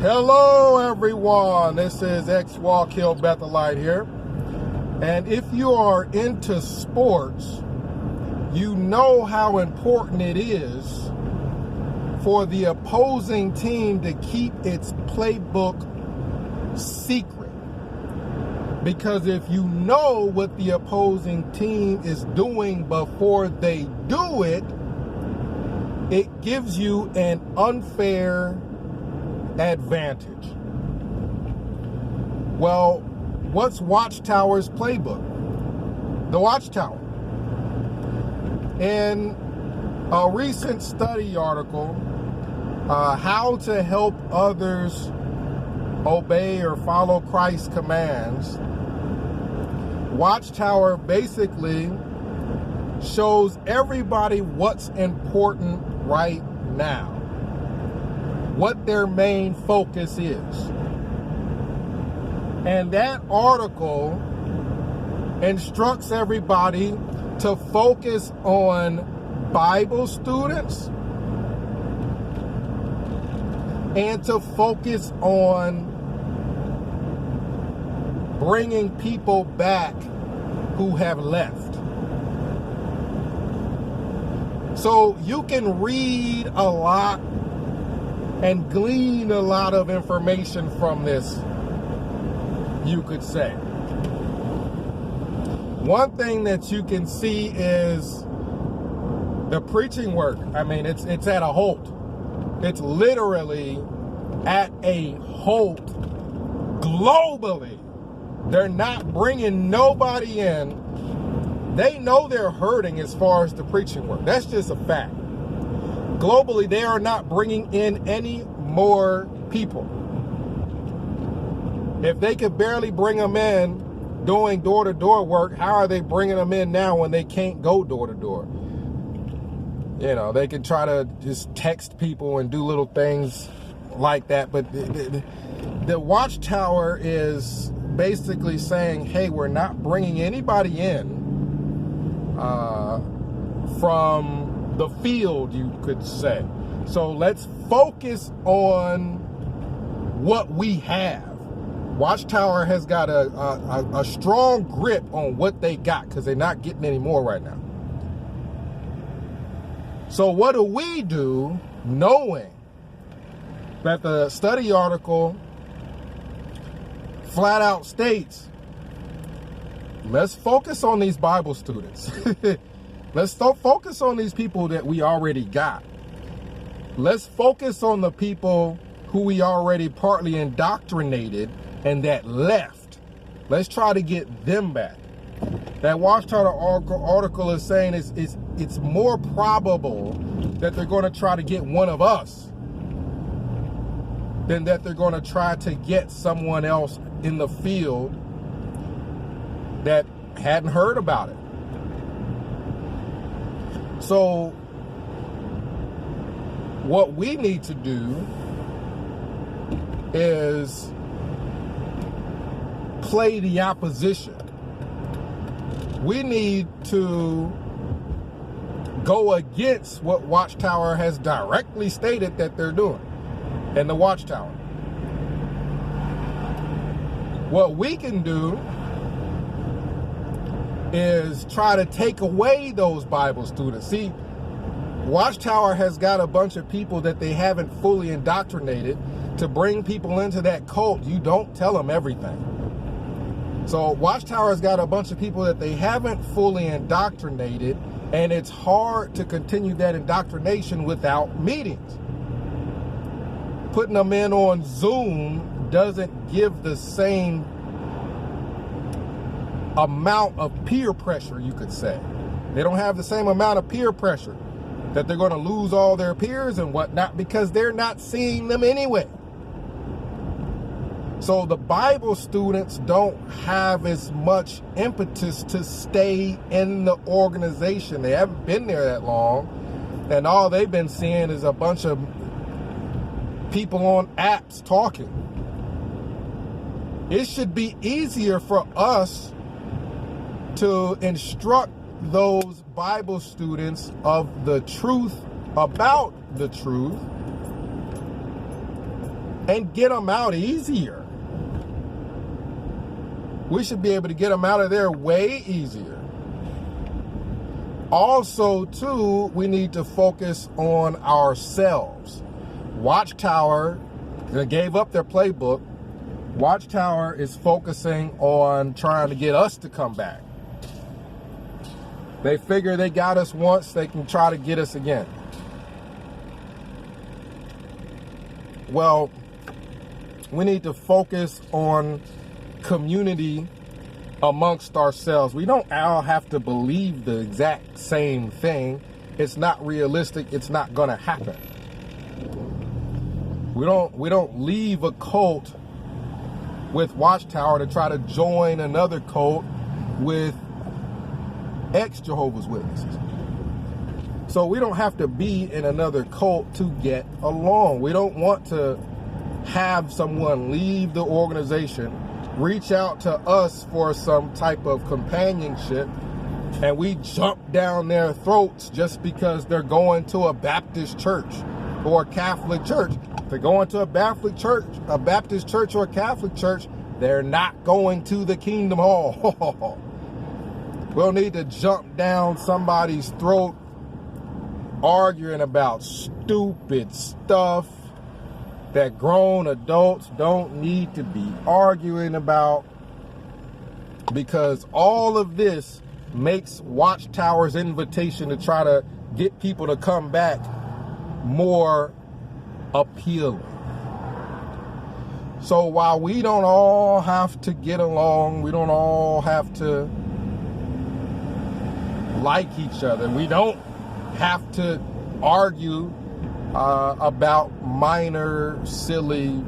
Hello everyone, this is Walk Hill Bethelite here, and if you are into sports, you know how important it is for the opposing team to keep its playbook secret, because if you know what the opposing team is doing before they do it, it gives you an unfair advantage. Well, what's Watchtower's playbook? The Watchtower. In a recent study article, How to Help Others Obey or Follow Christ's Commands, Watchtower basically shows everybody what's important right now, what their main focus is. And that article instructs everybody to focus on Bible students and to focus on bringing people back who have left. So you can read a lot and glean a lot of information from this, you could say. One thing that you can see is the preaching work. I mean, it's at a halt. It's literally at a halt globally. They're not bringing nobody in. They know they're hurting as far as the preaching work. That's just a fact. Globally, they are not bringing in any more people. If they could barely bring them in doing door-to-door work, how are they bringing them in now when they can't go door-to-door? You know, they can try to just text people and do little things like that. But the Watchtower is basically saying, hey, we're not bringing anybody in from the field, you could say. So let's focus on what we have. Watchtower has got a strong grip on what they got, because they're not getting any more right now. So what do we do, knowing that the study article flat out states, let's focus on these Bible students. Let's focus on these people that we already got. Let's focus on the people who we already partly indoctrinated and that left. Let's try to get them back. That Watchtower article is saying it's more probable that they're going to try to get one of us than that they're going to try to get someone else in the field that hadn't heard about it. So what we need to do is play the opposition. We need to go against what Watchtower has directly stated that they're doing in the Watchtower. What we can do is try to take away those Bible students. See, Watchtower has got a bunch of people that they haven't fully indoctrinated. To bring people into that cult, you don't tell them everything. So Watchtower's got a bunch of people that they haven't fully indoctrinated, and it's hard to continue that indoctrination without meetings. Putting them in on Zoom doesn't give the same amount of peer pressure, you could say. They don't have the same amount of peer pressure that they're going to lose all their peers and whatnot, because they're not seeing them anyway. So the Bible students don't have as much impetus to stay in the organization. They haven't been there that long, and all they've been seeing is a bunch of people on apps talking. It should be easier for us to instruct those Bible students of the truth about the truth and get them out easier. We should be able to get them out of there way easier. Also, too, we need to focus on ourselves. Watchtower, they gave up their playbook. Watchtower is focusing on trying to get us to come back. They figure they got us once, they can try to get us again. Well, we need to focus on community amongst ourselves. We don't all have to believe the exact same thing. It's not realistic. It's not going to happen. We don't leave a cult with Watchtower to try to join another cult with ex-Jehovah's Witnesses. So we don't have to be in another cult to get along. We don't want to have someone leave the organization, reach out to us for some type of companionship, and we jump down their throats just because they're going to a Baptist church or a Catholic church. If they're going to a Baptist church or a Catholic church, they're not going to the Kingdom Hall. We'll need to jump down somebody's throat arguing about stupid stuff that grown adults don't need to be arguing about, because all of this makes Watchtower's invitation to try to get people to come back more appealing. So while we don't all have to get along, we don't all have to like each other, we don't have to argue about minor, silly,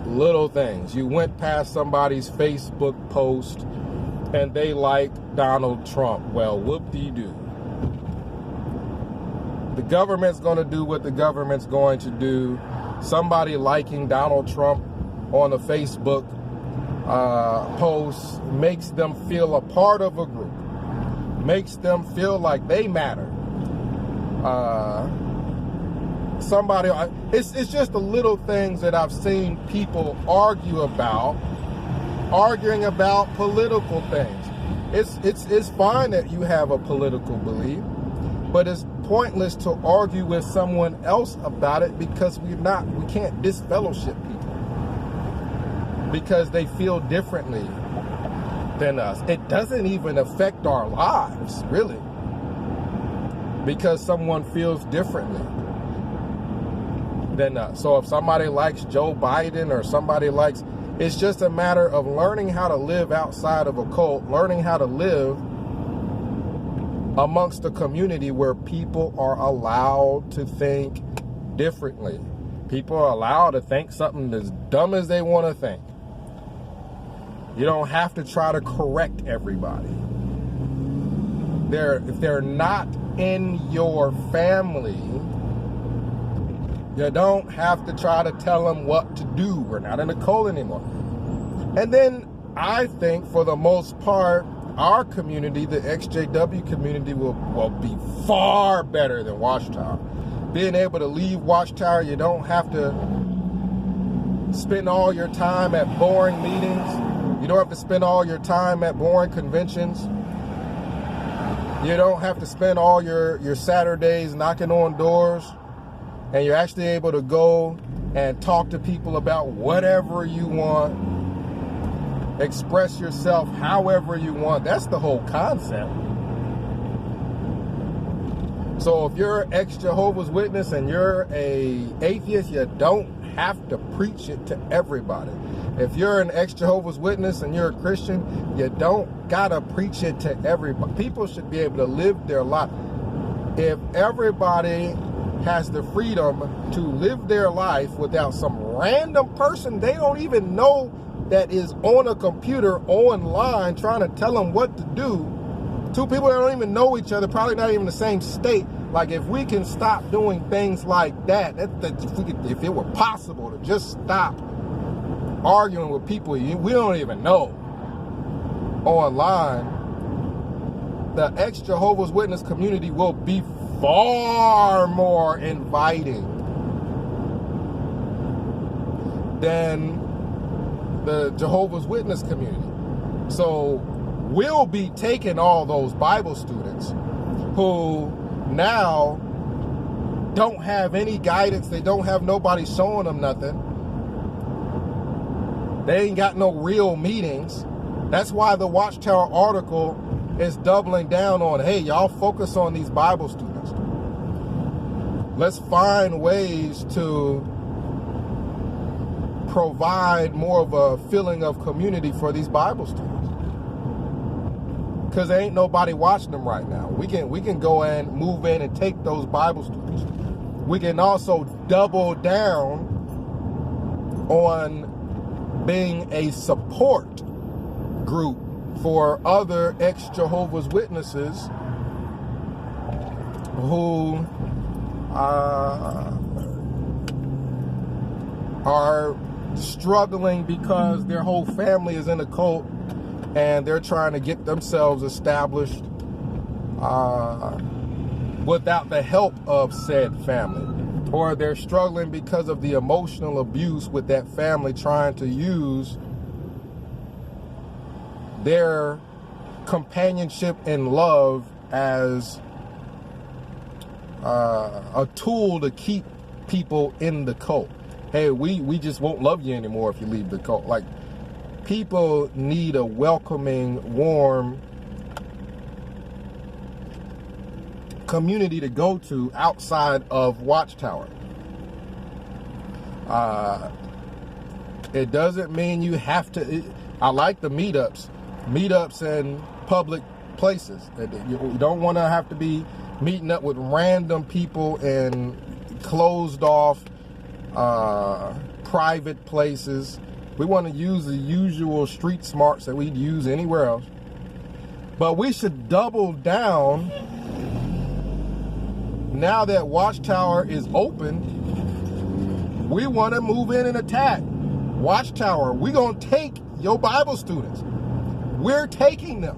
little things. You went past somebody's Facebook post and they like Donald Trump. Well, whoop-de-doo. The government's going to do what the government's going to do. Somebody liking Donald Trump on a Facebook post makes them feel a part of a group, makes them feel like they matter. It's just the little things that I've seen people arguing about political things. It's fine that you have a political belief, but it's pointless to argue with someone else about it, because we can't disfellowship people because they feel differently than us. It doesn't even affect our lives, really, because someone feels differently than us. So if somebody likes Joe Biden or somebody likes, it's just a matter of learning how to live outside of a cult, learning how to live amongst a community where people are allowed to think differently. People are allowed to think something as dumb as they want to think. You don't have to try to correct everybody. If they're not in your family, you don't have to try to tell them what to do. We're not in a cult anymore. And then I think for the most part, our community, the XJW community, will be far better than Watchtower. Being able to leave Watchtower, you don't have to spend all your time at boring meetings. You don't have to spend all your time at boring conventions. You don't have to spend all your Saturdays knocking on doors. And you're actually able to go and talk to people about whatever you want. Express yourself however you want. That's the whole concept. So if you're ex-Jehovah's Witness and you're an atheist, you don't have to preach it to everybody. If you're an ex-Jehovah's Witness and you're a Christian, you don't gotta preach it to everybody. People should be able to live their life. If everybody has the freedom to live their life without some random person they don't even know that is on a computer online trying to tell them what to do, two people that don't even know each other, probably not even the same state. Like, if we can stop doing things like that, if it were possible to just stop arguing with people we don't even know online, the ex-Jehovah's Witness community will be far more inviting than the Jehovah's Witness community. So we'll be taking all those Bible students who now don't have any guidance. They don't have nobody showing them nothing. They ain't got no real meetings. That's why the Watchtower article is doubling down on, hey, y'all focus on these Bible students. Let's find ways to provide more of a feeling of community for these Bible students. Because there ain't nobody watching them right now. We can go and move in and take those Bible students. We can also double down on being a support group for other ex-Jehovah's Witnesses who are struggling because their whole family is in a cult and they're trying to get themselves established without the help of said family. Or they're struggling because of the emotional abuse with that family trying to use their companionship and love as a tool to keep people in the cult. Hey, we just won't love you anymore if you leave the cult. Like, people need a welcoming, warm community to go to outside of Watchtower. It doesn't mean you have to. I like the meetups in public places. You don't want to have to be meeting up with random people in closed off private places. We want to use the usual street smarts that we'd use anywhere else. But we should double down now that Watchtower is open. We want to move in and attack Watchtower. We're going to take your Bible students. We're taking them.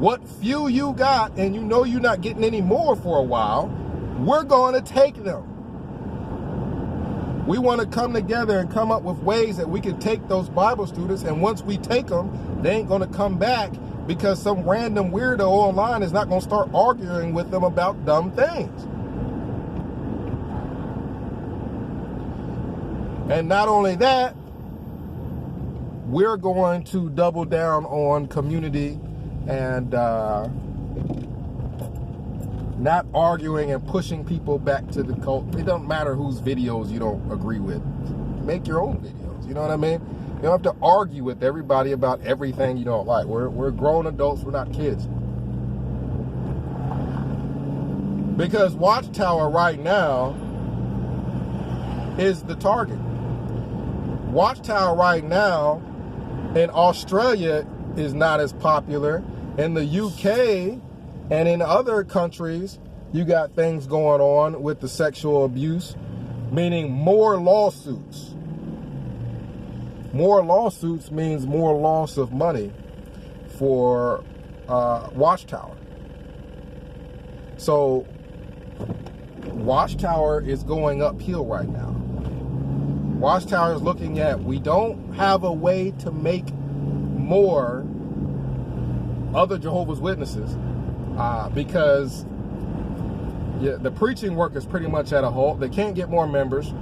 What few you got, and you know you're not getting any more for a while, we're going to take them. We want to come together and come up with ways that we can take those Bible students, and once we take them, they ain't going to come back because some random weirdo online is not going to start arguing with them about dumb things. And not only that, we're going to double down on community and not arguing and pushing people back to the cult. It doesn't matter whose videos you don't agree with. Make your own videos, you know what I mean? You don't have to argue with everybody about everything you don't like. We're grown adults, we're not kids. Because Watchtower right now is the target. Watchtower right now in Australia is not as popular. In the UK and in other countries, you got things going on with the sexual abuse, meaning more lawsuits. More lawsuits means more loss of money for Watchtower. So Watchtower is going uphill right now. Watchtower is looking at, we don't have a way to make more other Jehovah's Witnesses because the preaching work is pretty much at a halt. They can't get more members.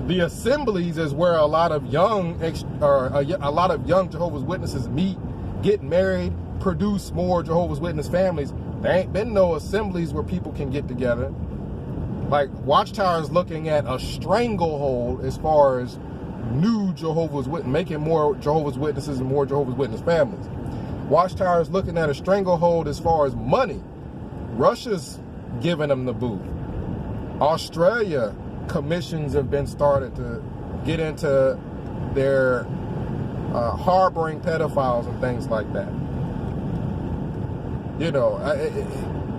The assemblies is where a lot of young Jehovah's Witnesses meet, get married, produce more Jehovah's Witness families. There ain't been no assemblies where people can get together. Like, Watchtower is looking at a stranglehold as far as new Jehovah's Witnesses, making more Jehovah's Witnesses and more Jehovah's Witness families. Watchtower is looking at a stranglehold as far as money. Russia's giving them the boot. Australia, commissions have been started to get into their harboring pedophiles and things like that. You know,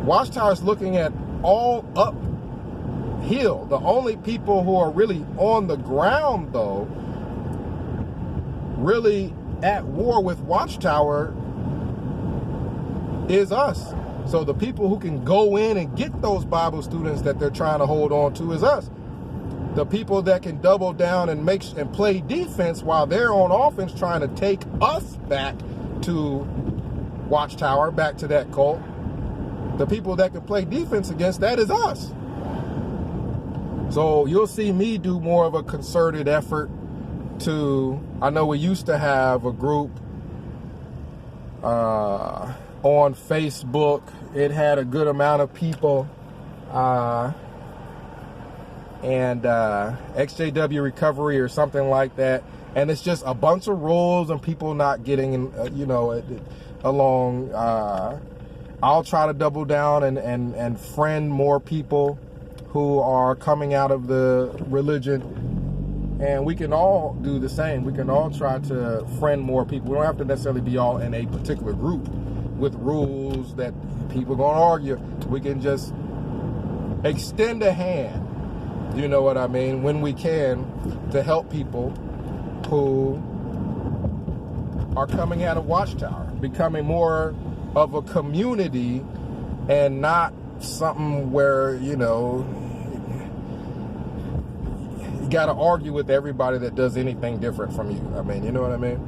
Watchtower is looking at all uphill. The only people who are really on the ground, though, really at war with Watchtower is us. So the people who can go in and get those Bible students that they're trying to hold on to is us. the people that can double down and play defense while they're on offense trying to take us back to Watchtower, back to that cult. The people that can play defense against that is us. So you'll see me do more of a concerted effort to, I know we used to have a group on Facebook. It had a good amount of people, and XJW Recovery or something like that. And it's just a bunch of rules and people not getting, along. I'll try to double down and friend more people who are coming out of the religion. And we can all do the same. We can all try to friend more people. We don't have to necessarily be all in a particular group with rules that people are going to argue. We can just extend a hand, you know what I mean, when we can, to help people who are coming out of Watchtower, becoming more of a community and not something where, you got to argue with everybody that does anything different from you. I mean, you know what I mean?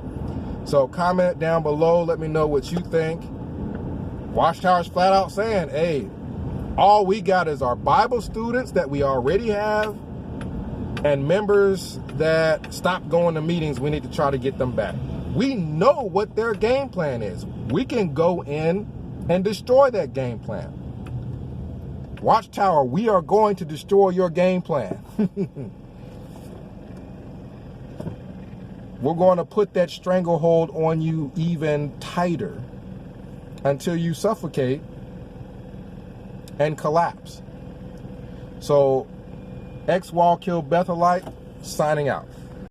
So comment down below. Let me know what you think. Watchtower's flat out saying, hey, all we got is our Bible students that we already have and members that stopped going to meetings. We need to try to get them back. We know what their game plan is. We can go in and destroy that game plan. Watchtower, we are going to destroy your game plan. We're going to put that stranglehold on you even tighter until you suffocate and collapse. So, X-Wall Kill Bethelite, signing out.